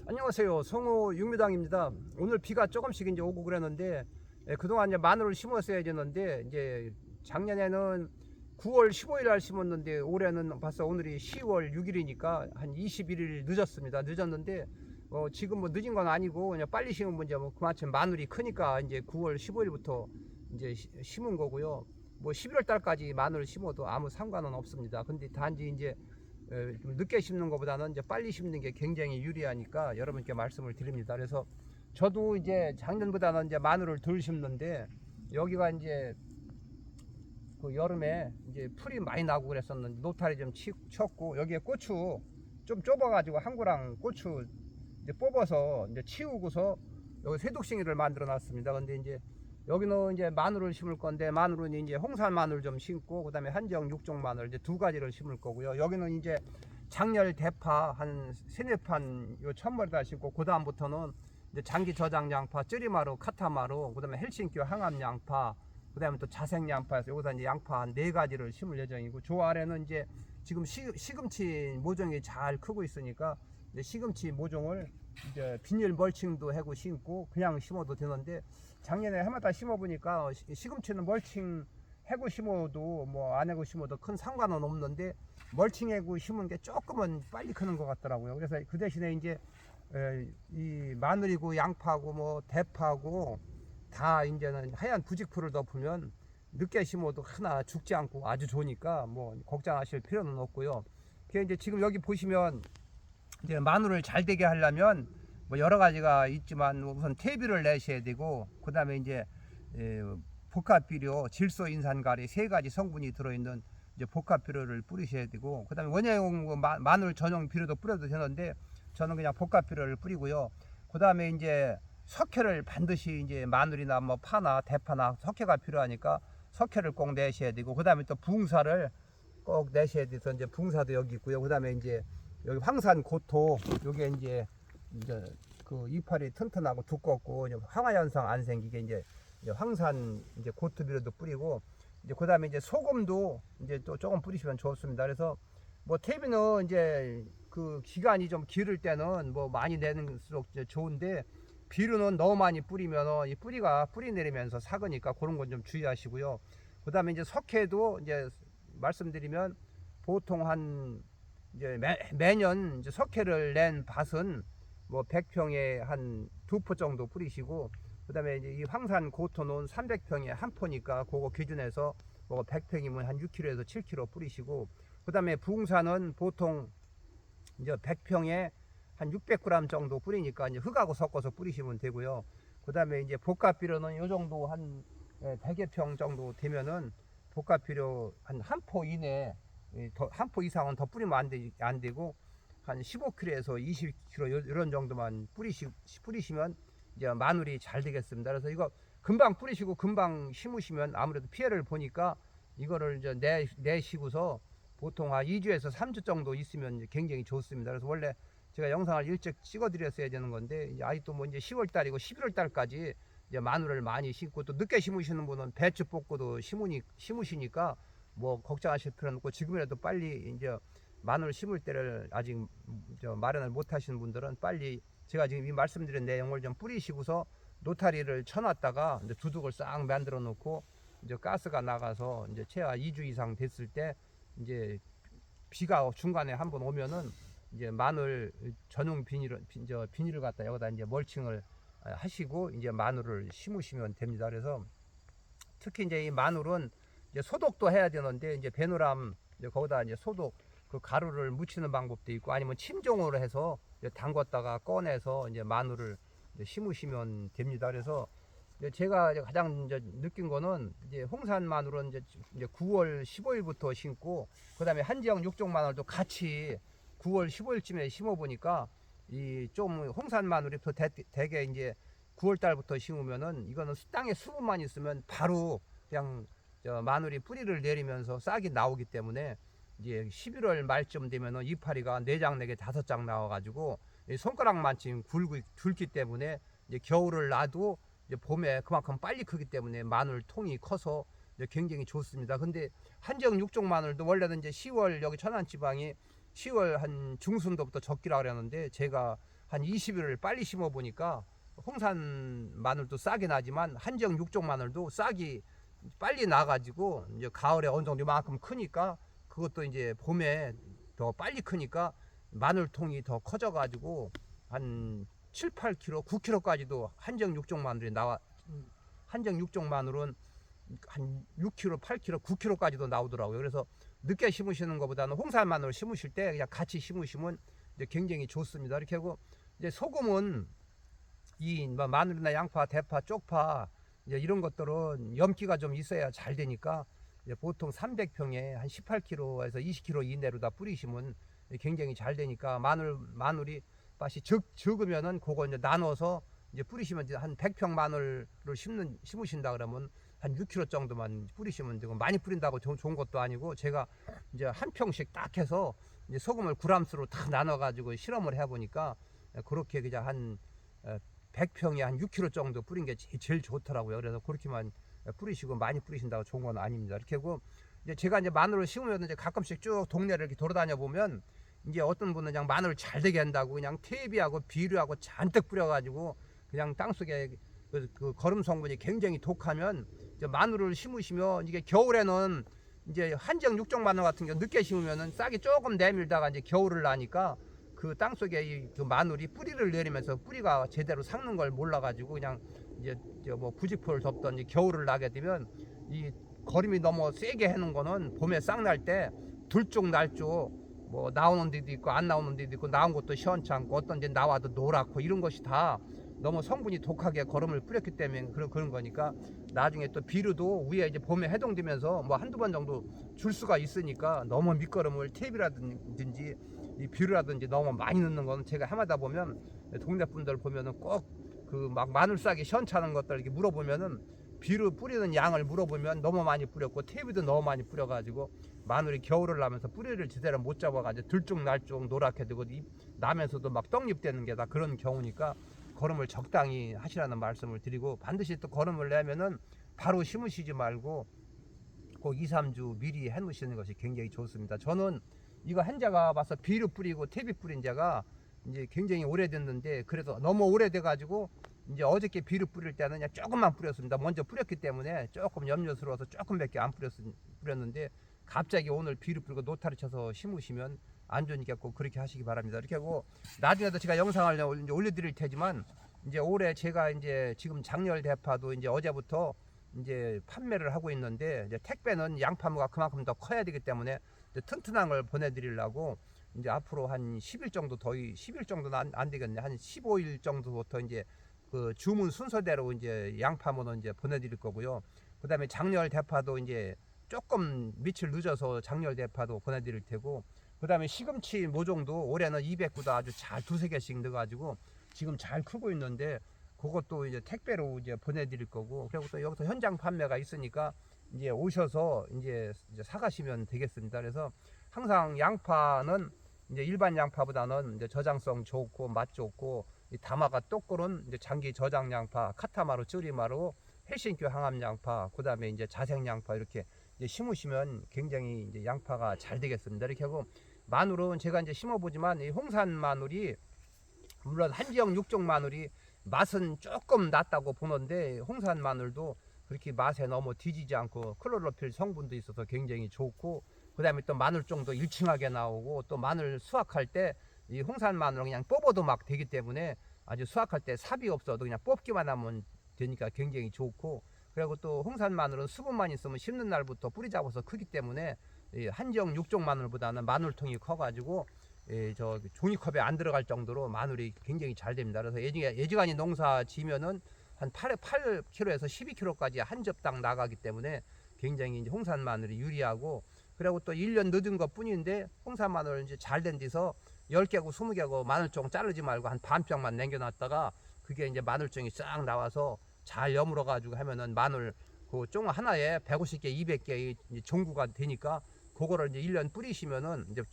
안녕하세요. 성우 육미당입니다. 오늘 비가 조금씩 이제 오고 그랬는데, 그동안 이제 마늘을 심었어야 되는데, 이제 작년에는 9월 15일 날 심었는데, 올해는 벌써 오늘이 10월 6일이니까 한 21일 늦었습니다. 늦었는데, 지금 뭐 늦은 건 아니고, 그냥 빨리 심으면 이제 뭐 그만큼 마늘이 크니까 이제 9월 15일부터 이제 심은 거고요. 뭐 11월 달까지 마늘을 심어도 아무 상관은 없습니다. 근데 단지 이제 좀 늦게 심는 것보다는 이제 빨리 심는 게 굉장히 유리하니까 여러분께 말씀을 드립니다. 그래서 저도 이제 작년보다는 이제 마늘을 덜 심는데, 여기가 이제 그 여름에 이제 풀이 많이 나고 그랬었는데 노탈이 좀 쳤고, 여기에 고추 좀 좁아가지고 항구랑 고추 이제 뽑아서 이제 치우고서 여기 쇠독싱이를 만들어 놨습니다. 근데 이제 여기는 이제 마늘을 심을 건데, 마늘은 이제 홍산 마늘 좀 심고, 그 다음에 한정 육종 마늘 이제 두 가지를 심을 거고요. 여기는 이제 장렬 대파 한 세네 판 요 천벌에다 심고, 그 다음부터는 이제 장기 저장 양파, 쩌리마루, 카타마루, 그 다음에 헬싱키 항암 양파, 그 다음에 또 자색 양파에서 여기다 이제 양파 한 네 가지를 심을 예정이고, 저 아래는 이제 지금 시금치 모종이 잘 크고 있으니까 이제 시금치 모종을 이제 비닐 멀칭도 하고 심고 그냥 심어도 되는데, 작년에 해마다 심어보니까 시금치는 멀칭 해고 심어도 뭐 안 해고 심어도 큰 상관은 없는데, 멀칭 해고 심은 게 조금은 빨리 크는 것 같더라고요. 그래서 그 대신에 이제 이 마늘이고 양파고 뭐 대파고 다 이제는 하얀 부직풀을 덮으면 늦게 심어도 하나 죽지 않고 아주 좋으니까 뭐 걱정하실 필요는 없고요. 그게 이제 지금 여기 보시면 이제 마늘을 잘 되게 하려면 뭐 여러 가지가 있지만, 우선 퇴비를 내셔야 되고, 그 다음에 이제 복합비료, 질소인산가리 세 가지 성분이 들어있는 이제 복합비료를 뿌리셔야 되고, 그 다음에 원예용 마늘 전용 비료도 뿌려도 되는데 저는 그냥 복합비료를 뿌리고요. 그 다음에 이제 석회를 반드시 이제 마늘이나 뭐 파나 대파나 석회가 필요하니까 석회를 꼭 내셔야 되고, 그 다음에 또 붕사를 꼭 내셔야 돼서 이제 붕사도 여기 있고요. 그 다음에 이제 여기 황산 고토, 요게 이제 그 이파리 튼튼하고 두껍고 황화 현상 안 생기게 이제 황산 이제 고토 비료도 뿌리고, 이제 그 다음에 이제 소금도 이제 또 조금 뿌리시면 좋습니다. 그래서 뭐 퇴비는 이제 그 기간이 좀 길을 때는 뭐 많이 내는수록 이제 좋은데, 비료는 너무 많이 뿌리면 이 뿌리가 뿌리 내리면서 삭으니까 그런 건 좀 주의하시고요. 그 다음에 이제 석회도 이제 말씀드리면 보통 한 이제 매년 이제 석회를 낸 밭은 뭐 100평에 한 2포 정도 뿌리시고, 그 다음에 이제 이 황산 고토는 300평에 한 포니까 그거 기준에서 뭐 100평이면 한 6kg에서 7kg 뿌리시고, 그 다음에 붕산은 보통 이제 100평에 한 600g 정도 뿌리니까 이제 흙하고 섞어서 뿌리시면 되고요. 그 다음에 이제 복합비료는 요 정도 한 100여 평 정도 되면은 복합비료 한 포 이내, 한 포 이상은 더 뿌리면 안 되고, 한 15kg에서 20kg 이런 정도만 뿌리시면 이제 마늘이 잘 되겠습니다. 그래서 이거 금방 뿌리시고 금방 심으시면 아무래도 피해를 보니까 이거를 이제 내시고서 보통 한 2주에서 3주 정도 있으면 굉장히 좋습니다. 그래서 원래 제가 영상을 일찍 찍어 드렸어야 되는 건데, 이제 아직도 뭐 이제 10월 달이고 11월 달까지 이제 마늘을 많이 심고, 또 늦게 심으시는 분은 배추 뽑고도 심으시니까 뭐 걱정하실 필요는 없고, 지금이라도 빨리 이제 마늘 심을 때를 아직 마련을 못 하시는 분들은 빨리 제가 지금 이 말씀드린 내용을 좀 뿌리시고서 노타리를 쳐놨다가 이제 두둑을 싹 만들어 놓고, 이제 가스가 나가서 이제 최하 2주 이상 됐을 때 이제 비가 중간에 한번 오면은 이제 마늘 전용 비닐을 갖다 여기다 이제 멀칭을 하시고 이제 마늘을 심으시면 됩니다. 그래서 특히 이제 이 마늘은 이제 소독도 해야 되는데, 이제 배노람 이제 거기다 이제 소독 그 가루를 묻히는 방법도 있고, 아니면 침종으로 해서 이제 담궜다가 꺼내서 이제 마늘을 이제 심으시면 됩니다. 그래서 이제 제가 이제 가장 이제 느낀 거는, 이제 홍산 마늘은 이제 9월 15일부터 심고, 그 다음에 한지역 육종 마늘도 같이 9월 15일쯤에 심어 보니까 이 좀 홍산 마늘이 더 되게 이제 9월 달부터 심으면은 이거는 땅에 수분만 있으면 바로 그냥 마늘이 뿌리를 내리면서 싹이 나오기 때문에, 이제 11월 말쯤 되면은 이파리가 4장 4개 5장 나와가지고 손가락만큼 굵기 때문에 이제 겨울을 놔도 이제 봄에 그만큼 빨리 크기 때문에 마늘 통이 커서 이제 굉장히 좋습니다. 근데 한정 육종 마늘도 원래는 이제 10월 여기 천안지방이 10월 한 중순도부터 적기라 그랬는데, 제가 한 20일을 빨리 심어 보니까 홍산 마늘도 싹이 나지만 한정 육종 마늘도 싹이 빨리 나가지고 이제 가을에 어느 정도 이만큼 크니까 그것도 이제 봄에 더 빨리 크니까 마늘통이 더 커져가지고 한 7, 8kg, 9kg까지도 한정 육종 마늘이 나와. 한정 육종 마늘은 한 6kg, 8kg, 9kg까지도 나오더라고요. 그래서 늦게 심으시는 것보다는 홍산 마늘 심으실 때 그냥 같이 심으시면 이제 굉장히 좋습니다. 이렇게 하고 이제 소금은 이 마늘이나 양파, 대파, 쪽파 이제 이런 것들은 염기가 좀 있어야 잘 되니까 이제 보통 300평에 한 18kg에서 20kg 이내로 다 뿌리시면 굉장히 잘 되니까 마늘이 맛이 적으면은 그거 이제 나눠서 이제 뿌리시면 이제 한 100평 마늘을 심으신다 그러면 한 6kg 정도만 뿌리시면 되고 많이 뿌린다고 좋은 것도 아니고 제가 이제 한 평씩 딱 해서 이제 소금을 g수로 다 나눠 가지고 실험을 해 보니까 그렇게 그냥 한 100평에 한 6kg 정도 뿌린 게 제일 좋더라고요. 그래서 그렇게만 뿌리시고 많이 뿌리신다고 좋은 건 아닙니다. 이렇게 하고 이제 제가 이제 마늘을 심으면 이제 가끔씩 쭉 동네를 이렇게 돌아다녀 보면 이제 어떤 분은 그냥 마늘을 잘 되게 한다고 그냥 퇴비하고 비료하고 잔뜩 뿌려가지고 그냥 땅속에 그 거름 성분이 굉장히 독하면 이제 마늘을 심으시면 이게 겨울에는 이제 한정 육종 마늘 같은 경우 늦게 심으면은 싹이 조금 내밀다가 이제 겨울을 나니까 그 땅속에 그 마늘이 뿌리를 내리면서 뿌리가 제대로 삭는 걸 몰라가지고 그냥 이제 뭐 부직포를 덮던 겨울을 나게 되면 이 거름이 너무 세게 해놓은 거는 봄에 싹 날 때 들쪽 날쪽 뭐 나오는 데도 있고 안 나오는 데도 있고 나온 것도 시원찮고 어떤 데 나와도 노랗고 이런 것이 다 너무 성분이 독하게 거름을 뿌렸기 때문에 그런 거니까 나중에 또 비료도 위에 이제 봄에 해동되면서 뭐 한두 번 정도 줄 수가 있으니까 너무 밑거름을 탭이라든지 이 비료라든지 너무 많이 넣는 건 제가 해마다 보면 동네 분들 보면은 꼭 그 막 마늘 싹이 시원찮은 것들 이렇게 물어보면은 비료 뿌리는 양을 물어보면 너무 많이 뿌렸고 탭이도 너무 많이 뿌려가지고 마늘이 겨울을 나면서 뿌리를 제대로 못 잡아가지고 들쭉날쭉 노랗게 되고 나면서도 막 떡잎되는 게 다 그런 경우니까 거름을 적당히 하시라는 말씀을 드리고 반드시 또 거름을 내면은 바로 심으시지 말고 꼭 2, 3주 미리 해 놓으시는 것이 굉장히 좋습니다. 저는 이거 한자가 와서 비료 뿌리고 탭이 뿌린 자가 이제 굉장히 오래됐는데 그래도 너무 오래돼 가지고 이제 어저께 비료 뿌릴 때는 그냥 조금만 뿌렸습니다. 먼저 뿌렸기 때문에 조금 염려스러워서 조금밖에 안 뿌렸는데 갑자기 오늘 비료 뿌리고 노타리 쳐서 심으시면 안 좋으니까 꼭 그렇게 하시기 바랍니다. 이렇게 하고 나중에도 제가 영상을 이제 올려드릴 테지만 이제 올해 제가 이제 지금 장렬 대파도 이제 어제부터 이제 판매를 하고 있는데 이제 택배는 양파무가 그만큼 더 커야 되기 때문에 이제 튼튼한 걸 보내드리려고 이제 앞으로 한 10일 정도 10일 정도는 안 되겠네. 한 15일 정도부터 이제 그 주문 순서대로 이제 양파무는 이제 보내드릴 거고요. 그 다음에 장렬 대파도 이제 조금 며칠 늦어서 장렬 대파도 보내드릴 테고 그 다음에 시금치 모종도 올해는 200구도 아주 잘 두세 개씩 넣어가지고 지금 잘 크고 있는데 그것도 이제 택배로 이제 보내드릴 거고 그리고 또 여기서 현장 판매가 있으니까 이제 오셔서 이제 사가시면 되겠습니다. 그래서 항상 양파는 이제 일반 양파보다는 이제 저장성 좋고 맛 좋고 이 다마가 똑고른 이제 장기 저장 양파, 카타마루, 쯔리마루, 헬싱큐 항암 양파, 그 다음에 이제 자생 양파 이렇게 이제 심으시면 굉장히 이제 양파가 잘 되겠습니다. 이렇게 하고 마늘은 제가 이제 심어보지만 이 홍산 마늘이 물론 한지역 육종 마늘이 맛은 조금 낫다고 보는데 홍산 마늘도 그렇게 맛에 너무 뒤지지 않고 클로로필 성분도 있어서 굉장히 좋고 그 다음에 또 마늘종도 일칭하게 나오고 또 마늘 수확할 때 이 홍산 마늘은 그냥 뽑아도 막 되기 때문에 아주 수확할 때 삽이 없어도 그냥 뽑기만 하면 되니까 굉장히 좋고 그리고 또 홍산 마늘은 수분만 있으면 심는 날부터 뿌리 잡아서 크기 때문에 이 한지역 육종 마늘보다는 마늘통이 커가지고 저 종이컵에 안 들어갈 정도로 마늘이 굉장히 잘 됩니다. 그래서 예지간히 농사 지면은 한 8kg에서 12kg까지 한 접당 나가기 때문에 굉장히 이제 홍산 마늘이 유리하고 그리고 또 1년 늦은 것 뿐인데 홍산 마늘 이제 잘 된 데서 10개고 20개고 마늘종 자르지 말고 한 반병만 남겨놨다가 그게 이제 마늘종이 싹 나와서 잘 여물어 가지고 하면은 마늘 그 종 하나에 150개, 200개 종구가 되니까 그거를 이제 1년 뿌리시면은 이제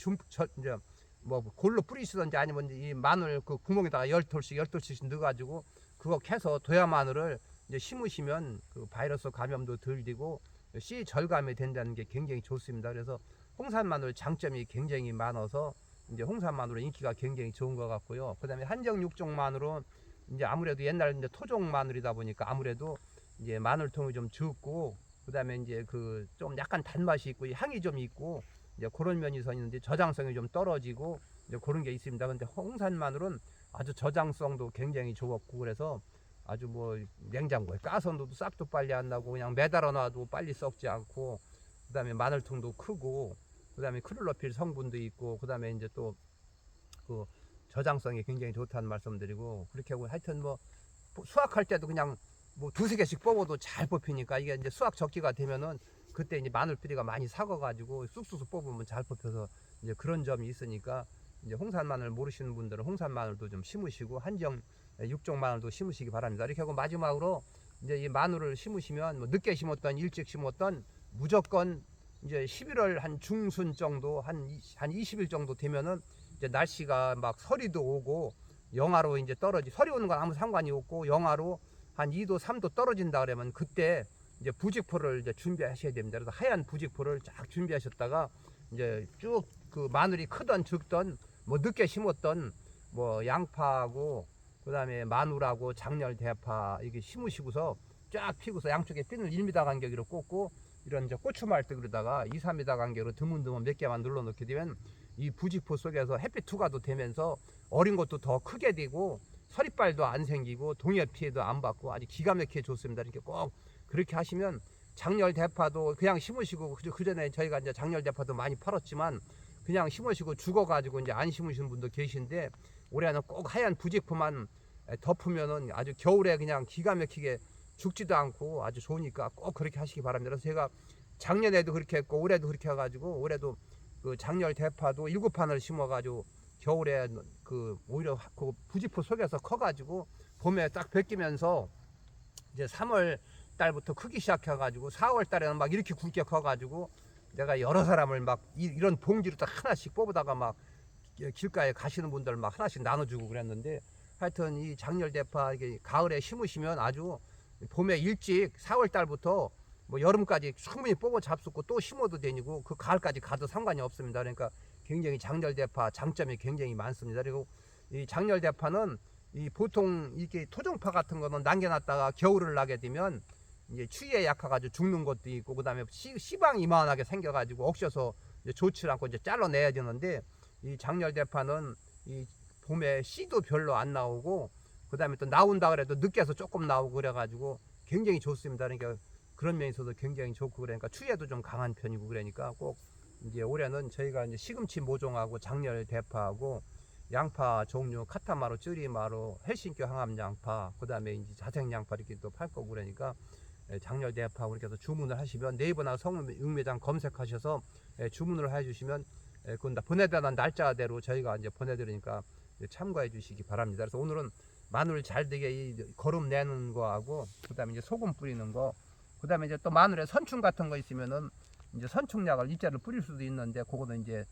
이제 뭐 골로 뿌리시던지 아니면 이 마늘 그 구멍에다가 10톨씩 넣어가지고 그거 캐서 도야 마늘을 이제 심으시면 그 바이러스 감염도 덜 되고 씨 절감이 된다는 게 굉장히 좋습니다. 그래서 홍산 마늘 장점이 굉장히 많아서 이제 홍산 마늘로 인기가 굉장히 좋은 것 같고요. 그다음에 한정 육종 마늘은 이제 아무래도 옛날 이제 토종 마늘이다 보니까 아무래도 이제 마늘통이 좀 적고, 그다음에 이제 그 좀 약간 단맛이 있고 향이 좀 있고 이제 그런 면이 있는데 저장성이 좀 떨어지고 이제 그런 게 있습니다. 근데 홍산 마늘은 아주 저장성도 굉장히 좋았고, 그래서 아주 뭐 냉장고에 까서 넣어도 싹도 빨리 안 나고 그냥 매달아 놔도 빨리 썩지 않고, 그다음에 마늘통도 크고, 그다음에 클로로필 성분도 있고, 그다음에 이제 또 그 저장성이 굉장히 좋다는 말씀드리고, 그렇게 하고 하여튼 뭐 수확할 때도 그냥 뭐 두세 개씩 뽑아도 잘 뽑히니까, 이게 이제 수확 적기가 되면은 그때 이제 마늘 뿌리가 많이 삭아가지고 쑥쑥 뽑으면 잘 뽑혀서 이제 그런 점이 있으니까, 이제 홍산 마늘 모르시는 분들은 홍산 마늘도 좀 심으시고 한정 육종 마늘도 심으시기 바랍니다. 이렇게 하고 마지막으로 이제 이 마늘을 심으시면 뭐 늦게 심었던 일찍 심었던 무조건 이제 11월 한 중순 정도 한 20일 정도 되면은 이제 날씨가 막 서리도 오고 영하로 이제 서리 오는 건 아무 상관이 없고 영하로 한 2도 3도 떨어진다 그러면 그때 이제 부직포를 이제 준비하셔야 됩니다. 그래서 하얀 부직포를 쫙 준비하셨다가 이제 쭉 그 마늘이 크던 적던 뭐 늦게 심었던 뭐 양파하고 그다음에 마늘하고 장렬 대파 이게 심으시고서 쫙 피고서 양쪽에 핀을 1m 간격으로 꽂고 이런 이제 고추말뚝으로다가 2, 3m 간격으로 드문드문 몇 개만 눌러 놓게 되면 이 부직포 속에서 햇빛 투과도 되면서 어린 것도 더 크게 되고 서리빨도 안 생기고 동해 피해도 안 받고 아주 기가 막히게 좋습니다. 이렇게 꼭 그렇게 하시면 장렬 대파도 그냥 심으시고 그 전에 저희가 이제 장렬 대파도 많이 팔았지만 그냥 심으시고 죽어가지고 이제 안 심으시는 분도 계신데 올해는 꼭 하얀 부직포만 덮으면은 아주 겨울에 그냥 기가 막히게 죽지도 않고 아주 좋으니까 꼭 그렇게 하시기 바랍니다. 그래서 제가 작년에도 그렇게 했고 올해도 그렇게 해가지고 올해도 그 장렬 대파도 7판을 심어가지고 겨울에 그 오히려 그 부직포 속에서 커가지고 봄에 딱 벗기면서 이제 3월 달부터 크기 시작해가지고 4월 달에는 막 이렇게 굵게 커가지고 내가 여러 사람을 막 이런 봉지로 딱 하나씩 뽑아다가 막 길가에 가시는 분들 막 하나씩 나눠주고 그랬는데, 하여튼 이 장렬 대파 이게 가을에 심으시면 아주 봄에 일찍 4월 달부터 뭐 여름까지 충분히 뽑아 잡수고 또 심어도 되고 그 가을까지 가도 상관이 없습니다. 그러니까 굉장히 장렬 대파 장점이 굉장히 많습니다. 그리고 이 장렬 대파는 이 보통 이렇게 토종파 같은 거는 남겨놨다가 겨울을 나게 되면 이제 추위에 약해가지고 죽는 것도 있고, 그 다음에 씨방이 이만하게 생겨가지고 억셔서 이제 좋지 않고 이제 잘라내야 되는데, 이 장렬 대파는 이 봄에 씨도 별로 안 나오고, 그 다음에 또 나온다 그래도 늦게서 조금 나오고 그래가지고 굉장히 좋습니다. 그러니까 그런 면에서도 굉장히 좋고, 그러니까 추위에도 좀 강한 편이고, 그러니까 꼭 이제 올해는 저희가 이제 시금치 모종하고 장렬 대파하고 양파 종류 카타마로, 쯔리마로, 헬싱교 항암 양파, 그 다음에 이제 자색 양파 이렇게 또 팔 거고 그러니까 장렬 대파 이렇게 해서 주문을 하시면 네이버나 성육매장 검색하셔서 주문을 해주시면 그건 다 보내달라는 날짜대로 저희가 이제 보내드리니까 참고해 주시기 바랍니다. 그래서 오늘은 마늘 잘 되게 이 거름 내는 거하고 그다음에 이제 소금 뿌리는 거, 그다음에 이제 또 마늘에 선충 같은 거 있으면은 이제 선충약을 일자로 뿌릴 수도 있는데 그거는 이제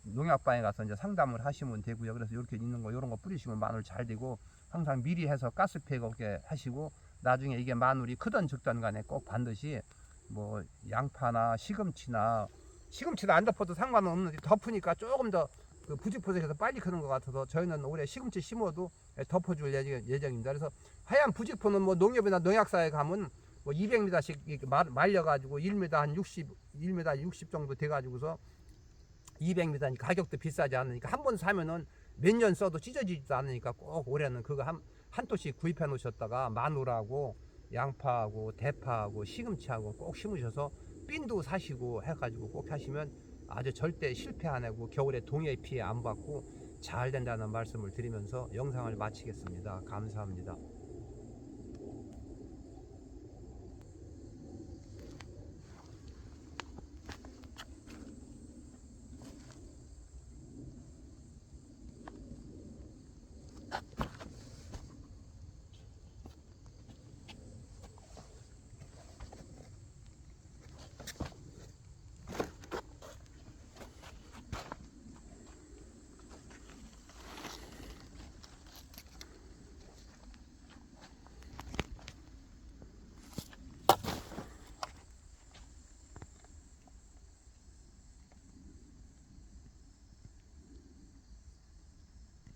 농약방에 가서 이제 상담을 하시면 되고요. 그래서 이렇게 있는 거 이런 거 뿌리시면 마늘 잘 되고, 항상 미리 해서 가스팩 없게 하시고 나중에 이게 마늘이 크던 적던 간에 꼭 반드시 뭐 양파나 시금치도 안 덮어도 상관은 없는데 덮으니까 조금 더 그 부직포석에서 빨리 크는 것 같아서 저희는 올해 시금치 심어도 덮어줄 예정입니다. 그래서 하얀 부직포는 뭐 농협이나 농약사에 가면 뭐 200m씩 말려가지고 1m 한 60 정도 돼가지고서 200m니까 가격도 비싸지 않으니까 한 번 사면은 몇 년 써도 찢어지지도 않으니까 꼭 올해는 그거 한 토씩 구입해 놓으셨다가 마늘하고 양파하고 대파하고 시금치하고 꼭 심으셔서 핀도 사시고 해가지고 꼭 하시면 아주 절대 실패 안 하고 겨울에 동해 피해 안 받고 잘 된다는 말씀을 드리면서 영상을 마치겠습니다. 감사합니다.